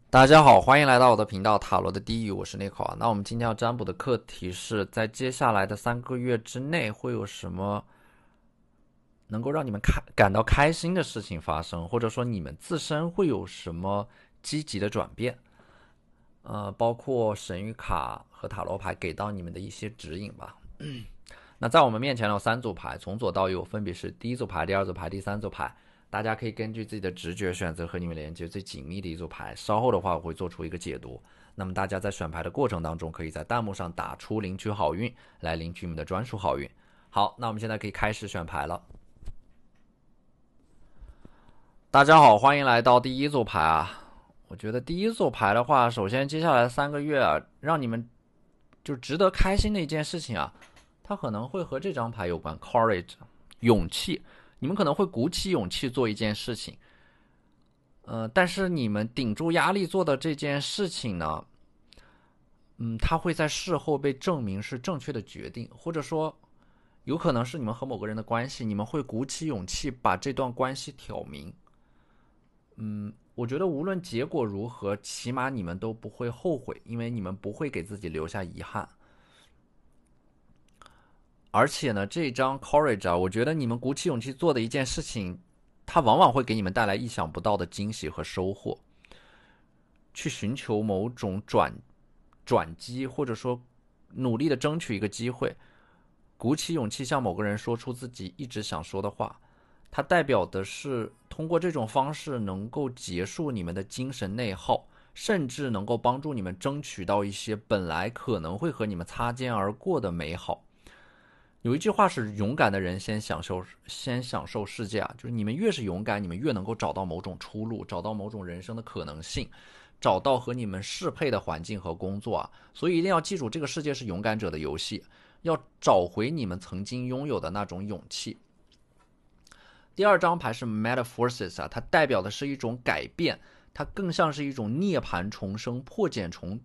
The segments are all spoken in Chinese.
大家好，欢迎来到我的频道塔罗的第一语，我是 Nico 啊。那我们今天要占卜的课题是在接下来的3个月之内会有什么能够让你们感到开心的事情发生，或者说你们自身会有什么积极的转变？包括神谕卡和塔罗牌给到你们的一些指引吧。那在我们面前有3组牌，从左到右分别是第一组牌、第二组牌、第三组牌。大家可以根据自己的直觉选择和你们连接最紧密的一组牌。稍后的话我会做出一个解读。那么大家在选牌的过程当中，可以在弹幕上打出领取好运，来领取你们的专属好运。好，那我们现在可以开始选牌了。大家好，欢迎来到第一组牌啊。我觉得第一组牌的话，首先接下来3个月啊，让你们就值得开心的一件事情啊，它可能会和这张牌有关 ，courage， 勇气。你们可能会鼓起勇气做一件事情，但是你们顶住压力做的这件事情呢，它会在事后被证明是正确的决定，或者说，有可能是你们和某个人的关系，你们会鼓起勇气把这段关系挑明。我觉得无论结果如何，起码你们都不会后悔，因为你们不会给自己留下遗憾。而且呢，这张 courage 啊，我觉得你们鼓起勇气做的一件事情，它往往会给你们带来意想不到的惊喜和收获。去寻求某种转机，或者说努力的争取一个机会，鼓起勇气向某个人说出自己一直想说的话，它代表的是通过这种方式能够结束你们的精神内耗，甚至能够帮助你们争取到一些本来可能会和你们擦肩而过的美好。有一句话是勇敢的人先享受世界啊，就是你们越是勇敢，你们越能够找到某种出路，找到某种人生的可能性，找到和你们适配的环境和工作啊。所以一定要记住，这个世界是勇敢者的游戏，要找回你们曾经拥有的那种勇气。第二张牌是 Metaphorsis 啊，它代表的是一种改变，它更像是一种涅槃重生、破茧成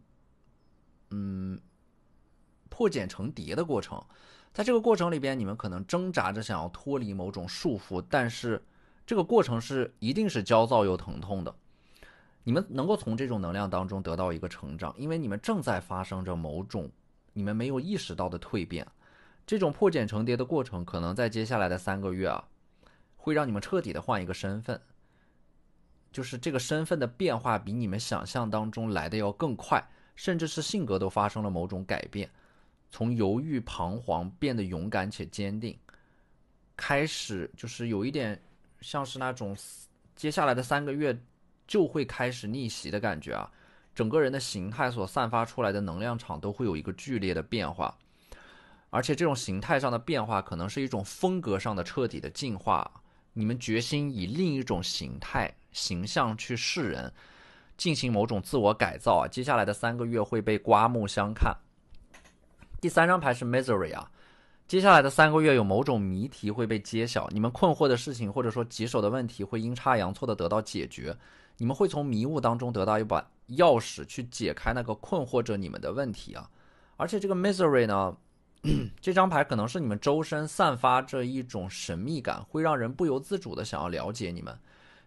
蝶的过程。在这个过程里边，你们可能挣扎着想要脱离某种束缚，但是这个过程一定是焦躁又疼痛的。你们能够从这种能量当中得到一个成长，因为你们正在发生着某种你们没有意识到的蜕变。这种破茧成蝶的过程，可能在接下来的3个月啊，会让你们彻底的换一个身份，就是这个身份的变化比你们想象当中来的要更快，甚至是性格都发生了某种改变。从犹豫彷徨变得勇敢且坚定，开始就是有一点像是那种接下来的3个月就会开始逆袭的感觉啊，整个人的形态所散发出来的能量场都会有一个剧烈的变化，而且这种形态上的变化可能是一种风格上的彻底的进化。你们决心以另一种形象去示人，进行某种自我改造啊，接下来的3个月会被刮目相看。第三张牌是 Misery 啊，接下来的3个月有某种谜题会被揭晓，你们困惑的事情或者说棘手的问题会阴差阳错的得到解决，你们会从迷雾当中得到一把钥匙去解开那个困惑着你们的问题啊。而且这个 Misery 呢，这张牌可能是你们周身散发着一种神秘感，会让人不由自主的想要了解你们。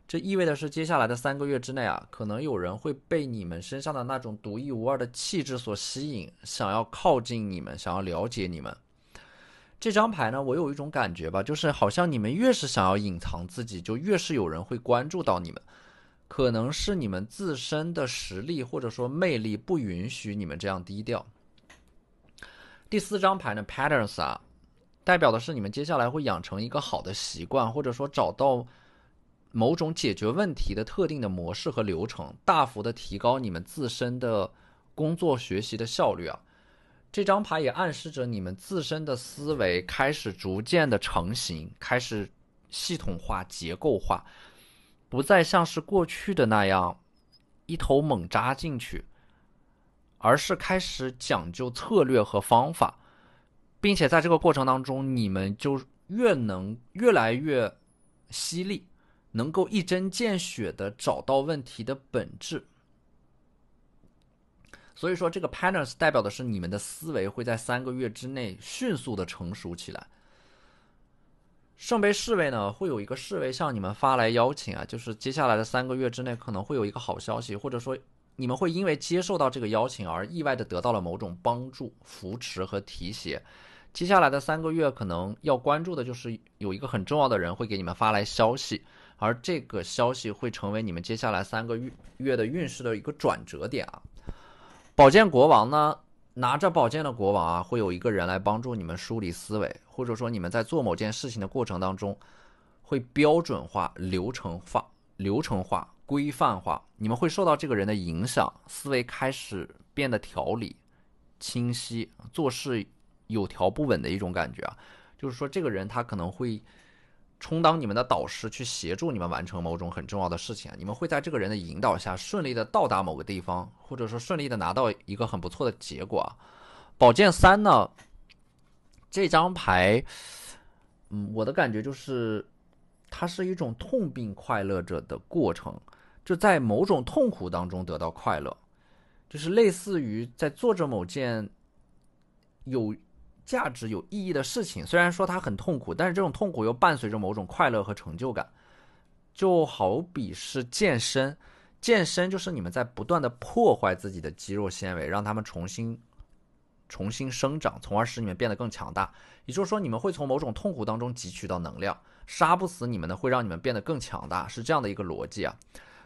这意味的是，接下来的3个月之内啊，可能有人会被你们身上的那种独一无二的气质所吸引，想要靠近你们，想要了解你们。这张牌呢，我有一种感觉吧，就是好像你们越是想要隐藏自己，就越是有人会关注到你们。可能是你们自身的实力或者说魅力不允许你们这样低调。第四张牌呢 ，Patterns 啊，代表的是你们接下来会养成一个好的习惯，或者说找到某种解决问题的特定的模式和流程，大幅的提高你们自身的工作学习的效率啊。这张牌也暗示着你们自身的思维开始逐渐的成型，开始系统化、结构化，不再像是过去的那样一头猛扎进去，而是开始讲究策略和方法，并且在这个过程当中，你们就越来越犀利，能够一针见血地找到问题的本质。所以说，这个 patterns 代表的是你们的思维会在3个月之内迅速的成熟起来。圣杯侍卫呢，会有一个侍卫向你们发来邀请啊，就是接下来的3个月之内可能会有一个好消息，或者说你们会因为接受到这个邀请而意外的得到了某种帮助、扶持和提携。接下来的3个月可能要关注的就是有一个很重要的人会给你们发来消息，而这个消息会成为你们接下来3个月的运势的一个转折点啊。宝剑国王呢，拿着宝剑的国王啊，会有一个人来帮助你们梳理思维，或者说你们在做某件事情的过程当中会标准化、流程化、规范化，你们会受到这个人的影响，思维开始变得条理清晰，做事有条不紊的一种感觉啊。就是说这个人他可能会充当你们的导师，去协助你们完成某种很重要的事情啊。你们会在这个人的引导下顺利的到达某个地方，或者说顺利的拿到一个很不错的结果啊。宝剑3呢，这张牌我的感觉就是它是一种痛并快乐着的过程，就在某种痛苦当中得到快乐，就是类似于在做着某件有价值有意义的事情，虽然说它很痛苦，但是这种痛苦又伴随着某种快乐和成就感。就好比是健身，健身就是你们在不断的破坏自己的肌肉纤维，让它们重新生长，从而使你们变得更强大。也就是说你们会从某种痛苦当中汲取到能量，杀不死你们呢，会让你们变得更强大，是这样的一个逻辑啊。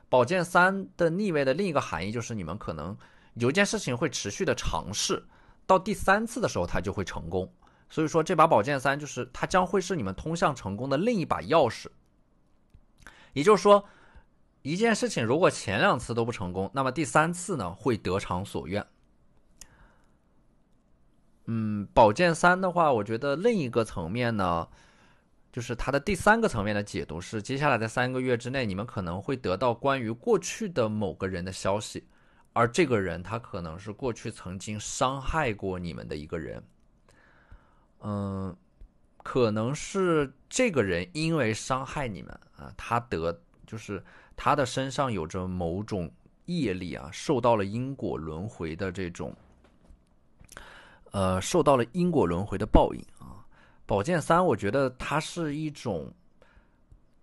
宝剑3的逆位的另一个含义就是你们可能有一件事情会持续的尝试，到第3次的时候它就会成功。所以说这把宝剑3就是它将会是你们通向成功的另一把钥匙。也就是说一件事情如果前2次都不成功，那么第3次呢会得偿所愿。宝剑3的话，我觉得另一个层面呢，就是它的第3个层面的解读是，接下来的3个月之内，你们可能会得到关于过去的某个人的消息，而这个人他可能是过去曾经伤害过你们的一个人。可能是这个人因为伤害你们啊，就是他的身上有着某种业力啊，受到了因果轮回的这种受到了因果轮回的报应啊。宝剑3我觉得它是一种，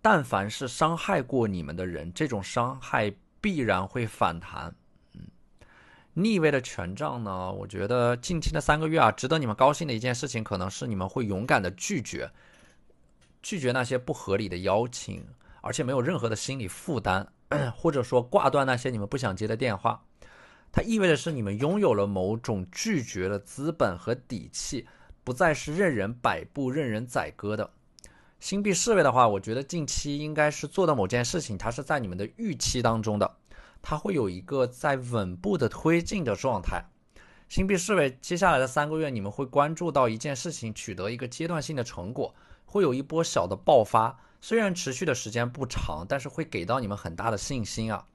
但凡是伤害过你们的人，这种伤害必然会反弹。逆位的权杖呢，我觉得近期的3个月啊，值得你们高兴的一件事情，可能是你们会勇敢的拒绝那些不合理的邀请，而且没有任何的心理负担，或者说挂断那些你们不想接的电话。它意味着是你们拥有了某种拒绝的资本和底气，不再是任人摆布、任人宰割的。星币侍卫的话，我觉得近期应该是做的某件事情，它是在你们的预期当中的，它会有一个在稳步的推进的状态。星币侍卫接下来的3个月，你们会关注到一件事情取得一个阶段性的成果，会有一波小的爆发，虽然持续的时间不长，但是会给到你们很大的信心啊。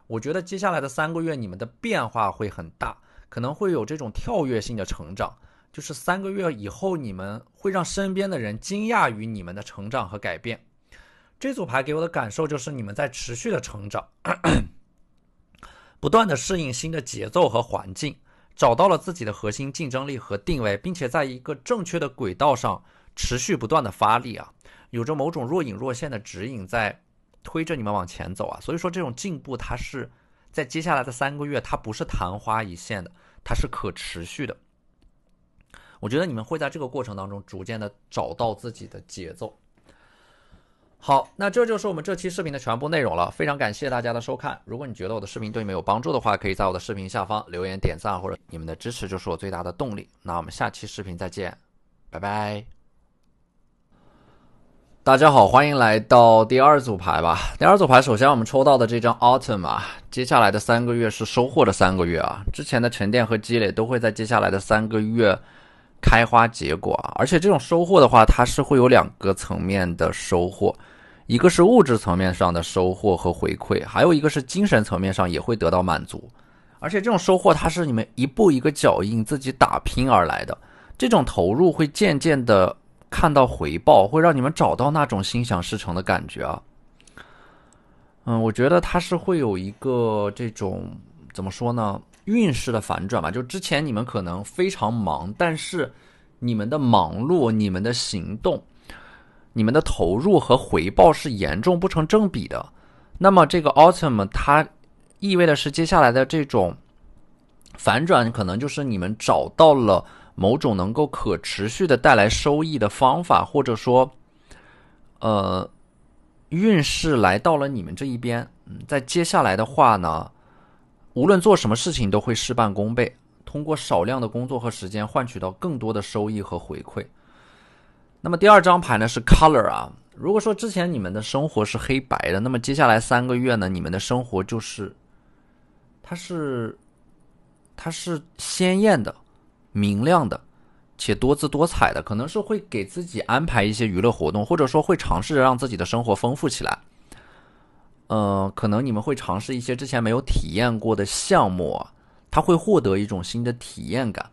我觉得接下来的3个月你们的变化会很大，可能会有这种跳跃性的成长，就是3个月以后你们会让身边的人惊讶于你们的成长和改变。这组牌给我的感受就是你们在持续的成长，不断的适应新的节奏和环境，找到了自己的核心竞争力和定位，并且在一个正确的轨道上持续不断的发力啊，有着某种若隐若现的指引在推着你们往前走啊。所以说这种进步它是在接下来的3个月，它不是昙花一现的，它是可持续的。我觉得你们会在这个过程当中逐渐的找到自己的节奏。好，那这就是我们这期视频的全部内容了，非常感谢大家的收看。如果你觉得我的视频对你们有帮助的话，可以在我的视频下方留言点赞，或者你们的支持就是我最大的动力。那我们下期视频再见，拜拜。大家好，欢迎来到第2组牌吧。第2组牌，首先我们抽到的这张 Autumn 啊，接下来的3个月是收获的3个月啊，之前的沉淀和积累都会在接下来的3个月开花结果啊。而且这种收获的话，它是会有2个层面的收获，一个是物质层面上的收获和回馈，还有一个是精神层面上也会得到满足。而且这种收获它是你们一步一个脚印自己打拼而来的，这种投入会渐渐的看到回报，会让你们找到那种心想事成的感觉啊。我觉得它是会有一个这种怎么说呢，运势的反转吧。就之前你们可能非常忙，但是你们的忙碌、你们的行动、你们的投入和回报是严重不成正比的。那么这个 Autumn 它意味的是接下来的这种反转，可能就是你们找到了某种能够可持续的带来收益的方法，或者说运势来到了你们这一边。在接下来的话呢，无论做什么事情都会事半功倍，通过少量的工作和时间换取到更多的收益和回馈。那么第2张牌呢是 color 啊，如果说之前你们的生活是黑白的，那么接下来3个月呢，你们的生活就是它是鲜艳的、明亮的且多姿多彩的，可能是会给自己安排一些娱乐活动，或者说会尝试着让自己的生活丰富起来。可能你们会尝试一些之前没有体验过的项目啊，它会获得一种新的体验感，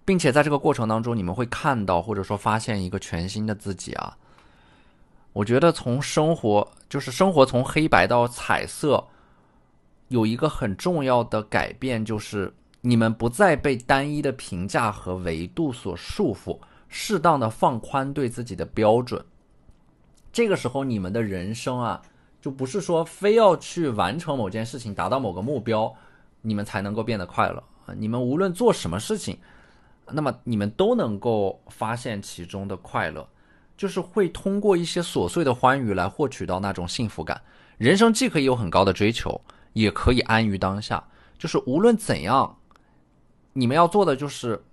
并且在这个过程当中，你们会看到或者说发现一个全新的自己啊。我觉得从生活从黑白到彩色，有一个很重要的改变，就是你们不再被单一的评价和维度所束缚，适当的放宽对自己的标准。这个时候你们的人生啊，就不是说非要去完成某件事情，达到某个目标，你们才能够变得快乐。你们无论做什么事情，那么你们都能够发现其中的快乐，就是会通过一些琐碎的欢愉来获取到那种幸福感。人生既可以有很高的追求，也可以安于当下，就是无论怎样，你们要做的就是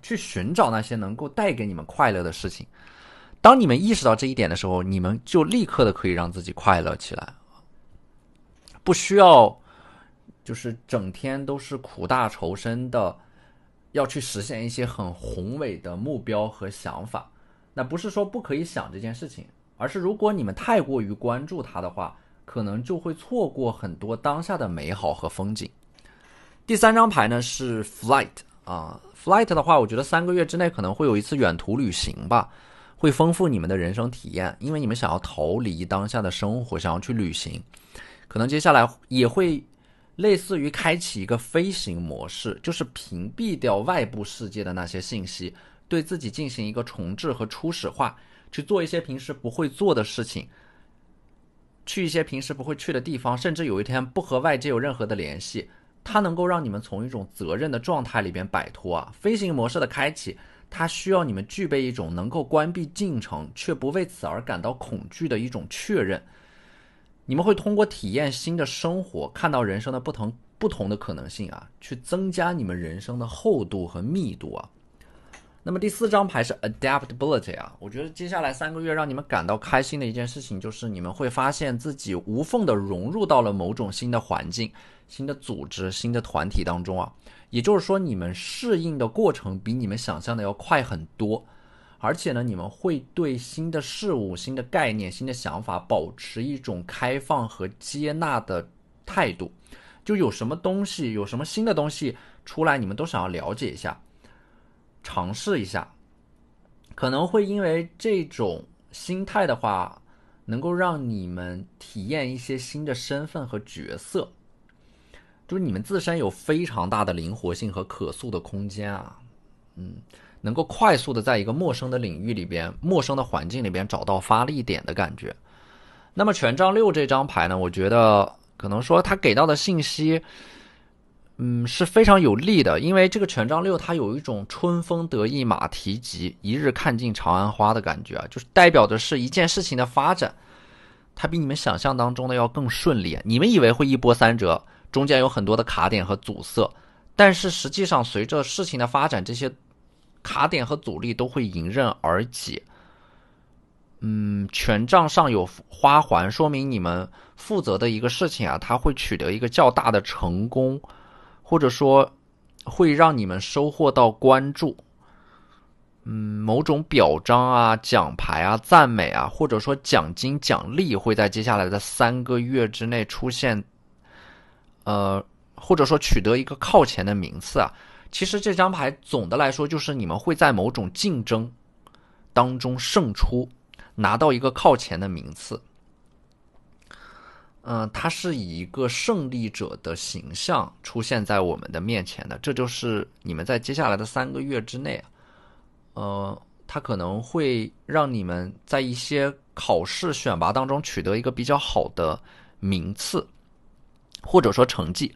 去寻找那些能够带给你们快乐的事情。当你们意识到这一点的时候，你们就立刻的可以让自己快乐起来，不需要就是整天都是苦大仇深的要去实现一些很宏伟的目标和想法。那不是说不可以想这件事情，而是如果你们太过于关注它的话，可能就会错过很多当下的美好和风景。第3张牌呢是 flight 啊 ，flight 的话，我觉得3个月之内可能会有一次远途旅行吧，会丰富你们的人生体验，因为你们想要逃离当下的生活，想要去旅行，可能接下来也会类似于开启一个飞行模式，就是屏蔽掉外部世界的那些信息，对自己进行一个重置和初始化，去做一些平时不会做的事情，去一些平时不会去的地方，甚至有一天不和外界有任何的联系，它能够让你们从一种责任的状态里边摆脱啊。飞行模式的开启，它需要你们具备一种能够关闭进程却不为此而感到恐惧的一种确认。你们会通过体验新的生活，看到人生的不同的可能性啊，去增加你们人生的厚度和密度啊。那么第4张牌是 adaptability 啊，我觉得接下来3个月让你们感到开心的一件事情，就是你们会发现自己无缝的融入到了某种新的环境、新的组织、新的团体当中啊。也就是说，你们适应的过程比你们想象的要快很多，而且呢，你们会对新的事物、新的概念、新的想法保持一种开放和接纳的态度。就有什么东西、有什么新的东西出来，你们都想要了解一下，尝试一下。可能会因为这种心态的话，能够让你们体验一些新的身份和角色，就是你们自身有非常大的灵活性和可塑的空间啊。能够快速的在一个陌生的领域里边、陌生的环境里边找到发力点的感觉。那么权杖6这张牌呢，我觉得可能说它给到的信息是非常有利的，因为这个权杖6它有一种春风得意马蹄疾，一日看尽长安花的感觉啊，就是代表的是一件事情的发展，它比你们想象当中的要更顺利。你们以为会一波三折，中间有很多的卡点和阻塞，但是实际上随着事情的发展，这些卡点和阻力都会迎刃而解。权杖上有花环，说明你们负责的一个事情啊，它会取得一个较大的成功，或者说会让你们收获到关注。某种表彰啊、奖牌啊、赞美啊，或者说奖金奖励会在接下来的3个月之内出现，或者说取得一个靠前的名次啊。其实这张牌总的来说就是你们会在某种竞争当中胜出，拿到一个靠前的名次。它是以一个胜利者的形象出现在我们的面前的，这就是你们在接下来的3个月之内它可能会让你们在一些考试选拔当中取得一个比较好的名次或者说成绩。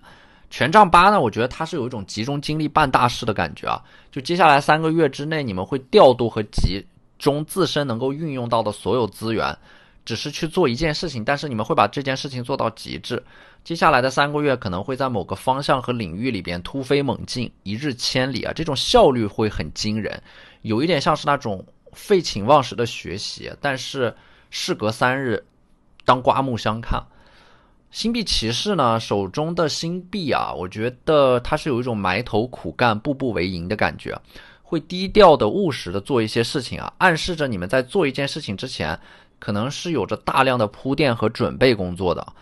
权杖8呢，我觉得它是有一种集中精力办大事的感觉啊，就接下来3个月之内，你们会调度和集中自身能够运用到的所有资源，只是去做一件事情，但是你们会把这件事情做到极致。接下来的3个月可能会在某个方向和领域里边突飞猛进，一日千里啊，这种效率会很惊人，有一点像是那种废寝忘食的学习，但是事隔3日，当刮目相看。星币骑士呢，手中的星币啊，我觉得它是有一种埋头苦干、步步为营的感觉，会低调的、务实的做一些事情啊，暗示着你们在做一件事情之前，可能是有着大量的铺垫和准备工作的，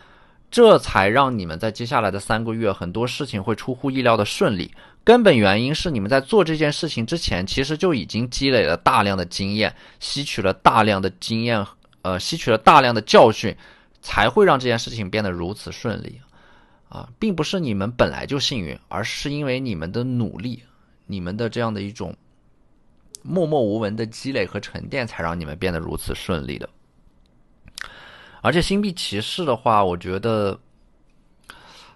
这才让你们在接下来的3个月，很多事情会出乎意料的顺利。根本原因是你们在做这件事情之前，其实就已经积累了大量的经验，吸取了大量的教训。才会让这件事情变得如此顺利啊，并不是你们本来就幸运，而是因为你们的努力，你们的这样的一种默默无闻的积累和沉淀，才让你们变得如此顺利的。而且星币骑士的话，我觉得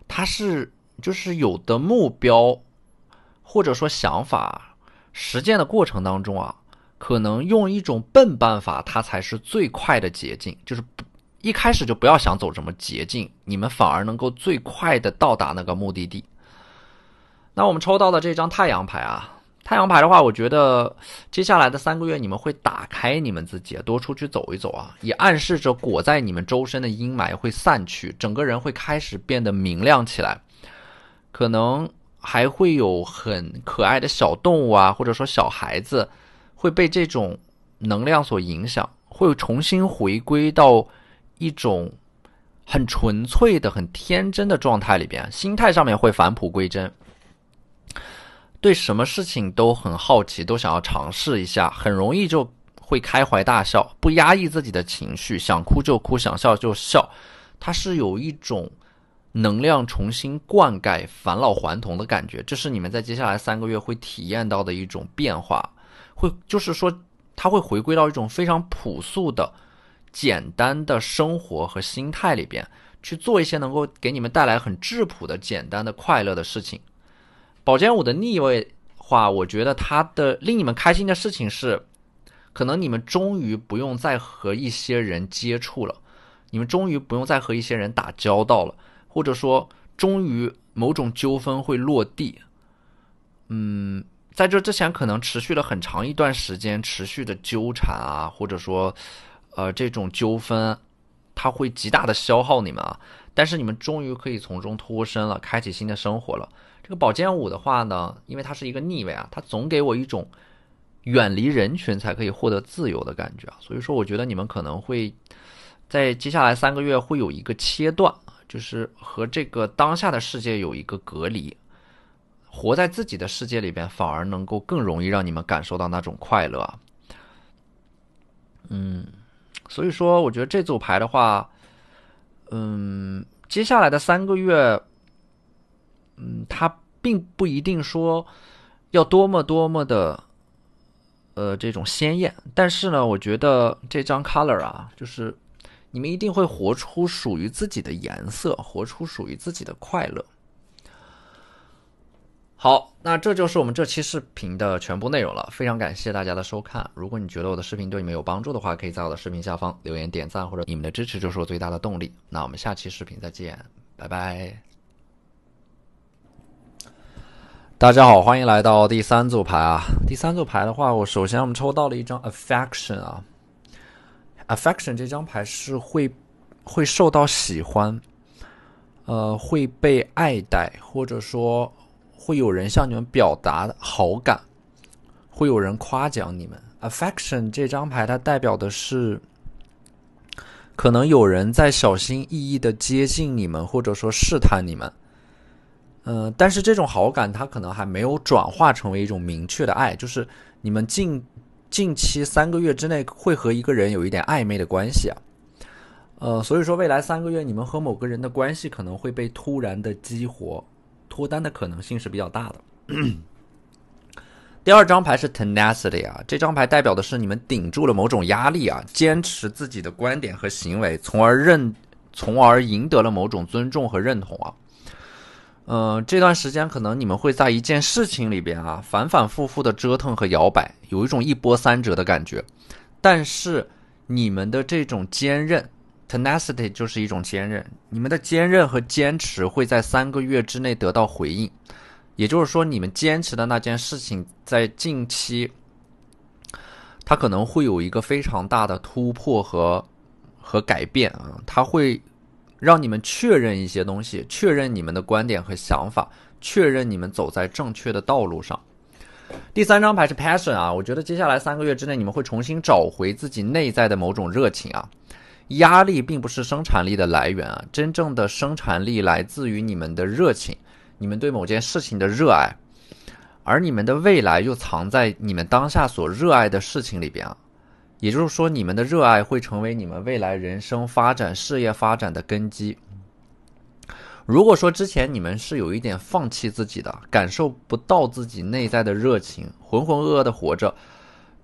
它是就是有的目标或者说想法实践的过程当中啊，可能用一种笨办法，它才是最快的捷径，就是一开始就不要想走什么捷径，你们反而能够最快的到达那个目的地。那我们抽到的这张太阳牌啊，太阳牌的话，我觉得接下来的3个月你们会打开你们自己，多出去走一走啊，也暗示着裹在你们周身的阴霾会散去，整个人会开始变得明亮起来。可能还会有很可爱的小动物啊，或者说小孩子会被这种能量所影响，会重新回归到一种很纯粹的、很天真的状态里边，心态上面会返璞归真，对什么事情都很好奇，都想要尝试一下，很容易就会开怀大笑，不压抑自己的情绪，想哭就哭，想笑就笑。它是有一种能量重新灌溉、返老还童的感觉，这是你们在接下来3个月会体验到的一种变化，就是说它会回归到一种非常朴素的简单的生活和心态里边，去做一些能够给你们带来很质朴的简单的快乐的事情。宝剑五的逆位话，我觉得它的令你们开心的事情是，可能你们终于不用再和一些人接触了，你们终于不用再和一些人打交道了，或者说终于某种纠纷会落地。在这之前可能持续了很长一段时间持续的纠缠啊，或者说这种纠纷它会极大的消耗你们啊，但是你们终于可以从中脱身了，开启新的生活了。这个宝剑五的话呢，因为它是一个逆位啊，它总给我一种远离人群才可以获得自由的感觉啊，所以说我觉得你们可能会在接下来3个月会有一个切断，就是和这个当下的世界有一个隔离，活在自己的世界里边反而能够更容易让你们感受到那种快乐啊。所以说我觉得这组牌的话，接下来的3个月，它并不一定说要多么的这种鲜艳，但是呢，我觉得这张 color 啊，就是你们一定会活出属于自己的颜色，活出属于自己的快乐。好，那这就是我们这期视频的全部内容了，非常感谢大家的收看。如果你觉得我的视频对你们有帮助的话，可以在我的视频下方留言点赞，或者你们的支持就是我最大的动力。那我们下期视频再见，拜拜。大家好，欢迎来到第3组牌啊。第3组牌的话，首先我们抽到了一张 affection 啊。affection 这张牌是会受到喜欢，会被爱戴，或者说会有人向你们表达好感，会有人夸奖你们。affection 这张牌它代表的是可能有人在小心翼翼的接近你们，或者说试探你们。但是这种好感它可能还没有转化成为一种明确的爱，就是你们近期3个月之内会和一个人有一点暧昧的关系啊。所以说未来3个月你们和某个人的关系可能会被突然的激活，脱单的可能性是比较大的。第2张牌是 tenacity 啊，这张牌代表的是你们顶住了某种压力啊，坚持自己的观点和行为，从从而赢得了某种尊重和认同啊。这段时间可能你们会在一件事情里边啊，反反复复的折腾和摇摆，有一种一波三折的感觉。但是你们的这种坚韧 tenacity 就是一种坚韧，你们的坚韧和坚持会在3个月之内得到回应。也就是说，你们坚持的那件事情在近期它可能会有一个非常大的突破和改变啊，它会让你们确认一些东西，确认你们的观点和想法，确认你们走在正确的道路上。第3张牌是 passion 啊，我觉得接下来3个月之内你们会重新找回自己内在的某种热情啊。压力并不是生产力的来源啊，真正的生产力来自于你们的热情，你们对某件事情的热爱，而你们的未来又藏在你们当下所热爱的事情里边啊。也就是说，你们的热爱会成为你们未来人生发展、事业发展的根基。如果说之前你们是有一点放弃自己的，感受不到自己内在的热情，浑浑噩噩的活着，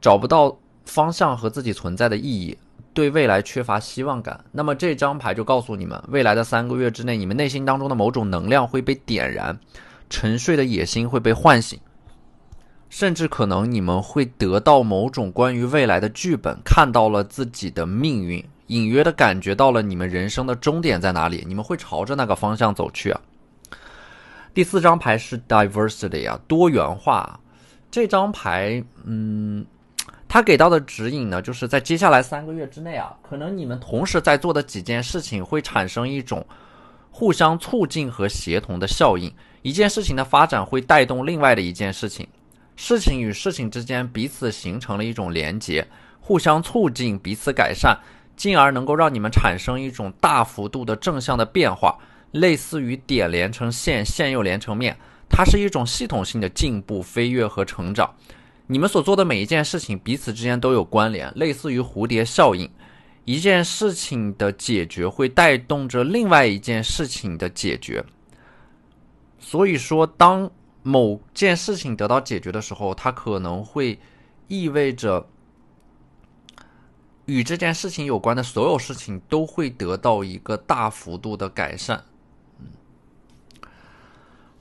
找不到方向和自己存在的意义，对未来缺乏希望感，那么这张牌就告诉你们，未来的3个月之内，你们内心当中的某种能量会被点燃，沉睡的野心会被唤醒，甚至可能你们会得到某种关于未来的剧本，看到了自己的命运，隐约的感觉到了你们人生的终点在哪里，你们会朝着那个方向走去啊。第4张牌是 diversity 啊，多元化。这张牌它给到的指引呢，就是在接下来3个月之内啊，可能你们同时在做的几件事情会产生一种互相促进和协同的效应，一件事情的发展会带动另外的一件事情，事情与事情之间彼此形成了一种连结，互相促进，彼此改善，进而能够让你们产生一种大幅度的正向的变化，类似于点连成线，线又连成面，它是一种系统性的进步、飞跃和成长。你们所做的每一件事情彼此之间都有关联，类似于蝴蝶效应，一件事情的解决会带动着另外一件事情的解决。所以说，当某件事情得到解决的时候，它可能会意味着与这件事情有关的所有事情都会得到一个大幅度的改善。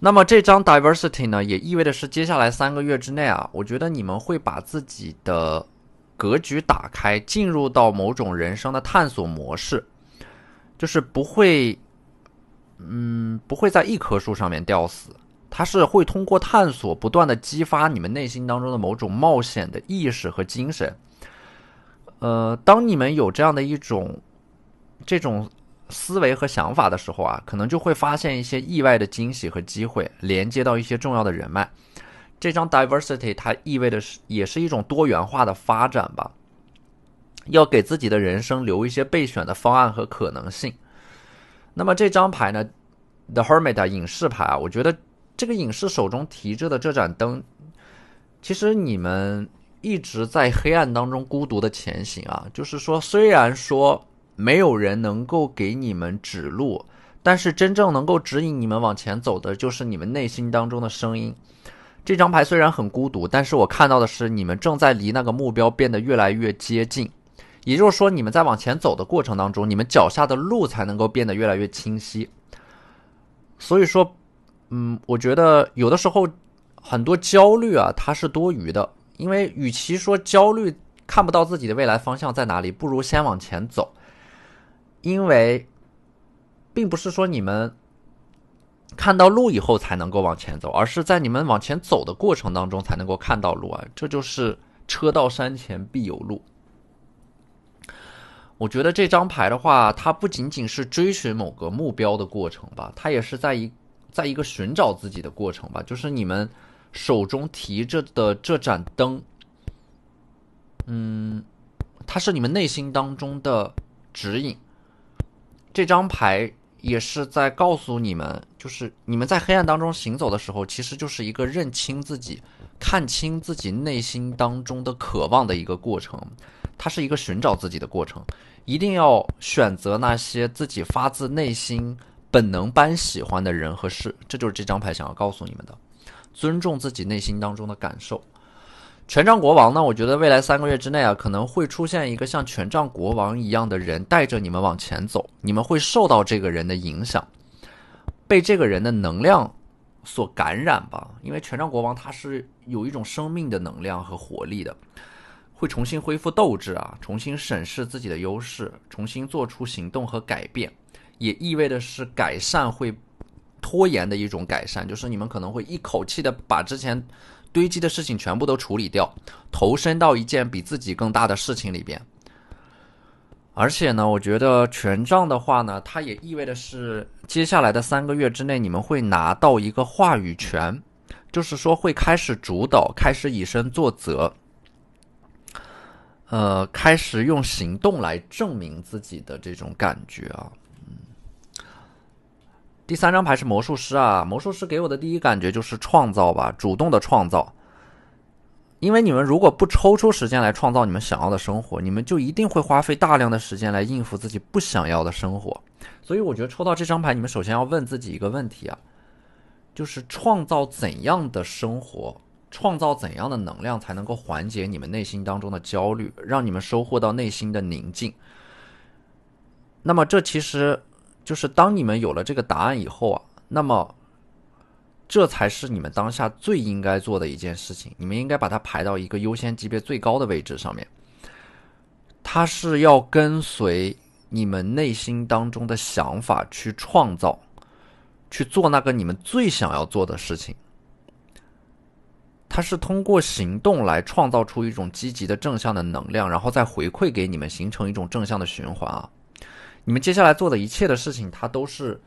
那么这张 diversity 呢，也意味的是接下来3个月之内啊，我觉得你们会把自己的格局打开，进入到某种人生的探索模式，就是不会在一棵树上面吊死，它是会通过探索不断的激发你们内心当中的某种冒险的意识和精神。当你们有这样的这种思维和想法的时候啊，可能就会发现一些意外的惊喜和机会，连接到一些重要的人脉。这张 diversity 它意味的也是一种多元化的发展吧，要给自己的人生留一些备选的方案和可能性。那么这张牌呢 The Hermit 隐士牌啊，我觉得这个隐士手中提着的这盏灯，其实你们一直在黑暗当中孤独的前行啊，就是说虽然说没有人能够给你们指路，但是真正能够指引你们往前走的就是你们内心当中的声音。这张牌虽然很孤独，但是我看到的是你们正在离那个目标变得越来越接近，也就是说你们在往前走的过程当中，你们脚下的路才能够变得越来越清晰。所以说我觉得有的时候很多焦虑啊，它是多余的，因为与其说焦虑看不到自己的未来方向在哪里，不如先往前走。因为并不是说你们看到路以后才能够往前走，而是在你们往前走的过程当中才能够看到路啊，这就是车到山前必有路。我觉得这张牌的话，它不仅仅是追寻某个目标的过程吧，它也是在一个寻找自己的过程吧，就是你们手中提着的这盏灯，它是你们内心当中的指引。这张牌也是在告诉你们，就是你们在黑暗当中行走的时候，其实就是一个认清自己、看清自己内心当中的渴望的一个过程，它是一个寻找自己的过程。一定要选择那些自己发自内心本能般喜欢的人和事，这就是这张牌想要告诉你们的。尊重自己内心当中的感受。权杖国王呢，我觉得未来3个月之内啊，可能会出现一个像权杖国王一样的人带着你们往前走，你们会受到这个人的影响，被这个人的能量所感染吧。因为权杖国王他是有一种生命的能量和活力的，会重新恢复斗志啊，重新审视自己的优势，重新做出行动和改变，也意味着是改善会拖延的一种改善，就是你们可能会一口气的把之前堆积的事情全部都处理掉，投身到一件比自己更大的事情里边。而且呢，我觉得权杖的话呢，它也意味着是接下来的3个月之内，你们会拿到一个话语权，就是说会开始主导，开始以身作则，开始用行动来证明自己的这种感觉啊。第3张牌是魔术师啊，魔术师给我的第一感觉就是创造吧，主动的创造。因为你们如果不抽出时间来创造你们想要的生活，你们就一定会花费大量的时间来应付自己不想要的生活。所以我觉得抽到这张牌，你们首先要问自己一个问题啊，就是创造怎样的生活，创造怎样的能量才能够缓解你们内心当中的焦虑，让你们收获到内心的宁静。那么这其实就是当你们有了这个答案以后啊，那么这才是你们当下最应该做的一件事情，你们应该把它排到一个优先级别最高的位置上面。它是要跟随你们内心当中的想法去创造，去做那个你们最想要做的事情。它是通过行动来创造出一种积极的正向的能量，然后再回馈给你们，形成一种正向的循环啊。你们接下来做的一切的事情，它都是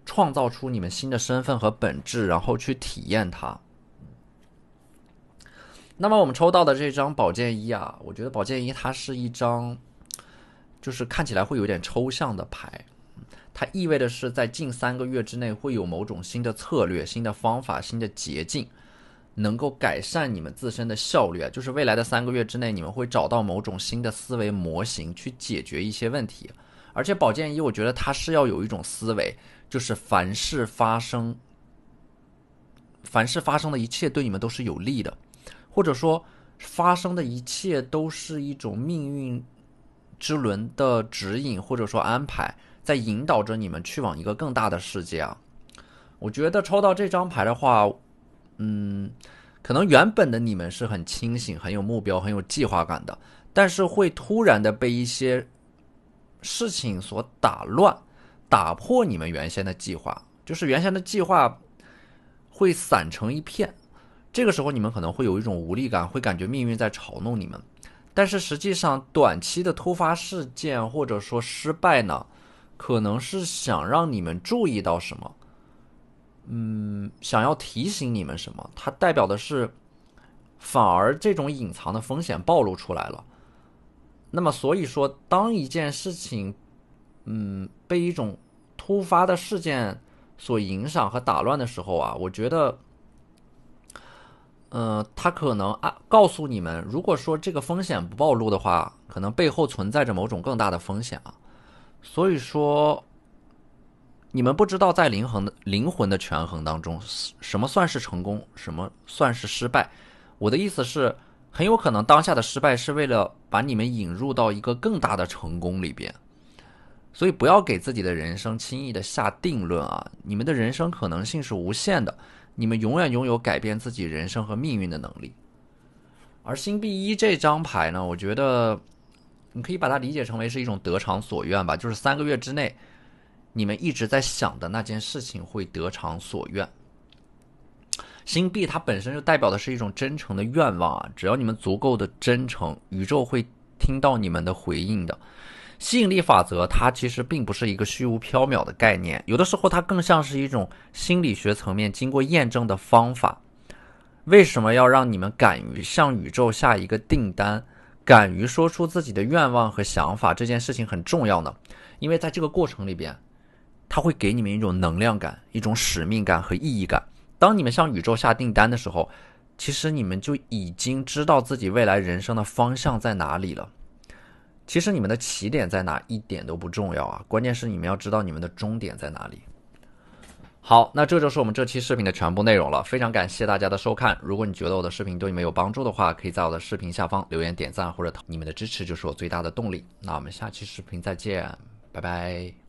创造出你们新的身份和本质，然后去体验它。那么我们抽到的这张宝剑一啊，我觉得宝剑一它是一张就是看起来会有点抽象的牌，它意味着是在近3个月之内会有某种新的策略、新的方法、新的捷径，能够改善你们自身的效率，就是未来的3个月之内，你们会找到某种新的思维模型去解决一些问题。而且宝剑一我觉得它是要有一种思维，就是凡事发生的一切对你们都是有利的，或者说发生的一切都是一种命运之轮的指引或者说安排，在引导着你们去往一个更大的世界啊。我觉得抽到这张牌的话，可能原本的你们是很清醒、很有目标、很有计划感的，但是会突然的被一些事情所打乱，打破你们原先的计划，就是原先的计划会散成一片。这个时候你们可能会有一种无力感，会感觉命运在嘲弄你们。但是实际上短期的突发事件或者说失败呢，可能是想让你们注意到什么，想要提醒你们什么，它代表的是反而这种隐藏的风险暴露出来了。那么所以说当一件事情被一种突发的事件所影响和打乱的时候啊，我觉得他可能告诉你们，如果说这个风险不暴露的话，可能背后存在着某种更大的风险啊。所以说你们不知道在灵魂的权衡当中，什么算是成功，什么算是失败。我的意思是，很有可能当下的失败是为了把你们引入到一个更大的成功里边。所以不要给自己的人生轻易的下定论啊！你们的人生可能性是无限的，你们永远拥有改变自己人生和命运的能力。而星币一这张牌呢，我觉得你可以把它理解成为是一种得偿所愿吧，就是3个月之内你们一直在想的那件事情会得偿所愿。星币它本身就代表的是一种真诚的愿望啊，只要你们足够的真诚，宇宙会听到你们的回应的。吸引力法则它其实并不是一个虚无缥缈的概念，有的时候它更像是一种心理学层面经过验证的方法。为什么要让你们敢于向宇宙下一个订单，敢于说出自己的愿望和想法，这件事情很重要呢？因为在这个过程里边，它会给你们一种能量感、一种使命感和意义感。当你们向宇宙下订单的时候，其实你们就已经知道自己未来人生的方向在哪里了。其实你们的起点在哪一点都不重要啊，关键是你们要知道你们的终点在哪里。好，那这就是我们这期视频的全部内容了，非常感谢大家的收看。如果你觉得我的视频对你们有帮助的话，可以在我的视频下方留言点赞或者投，你们的支持就是我最大的动力。那我们下期视频再见，拜拜。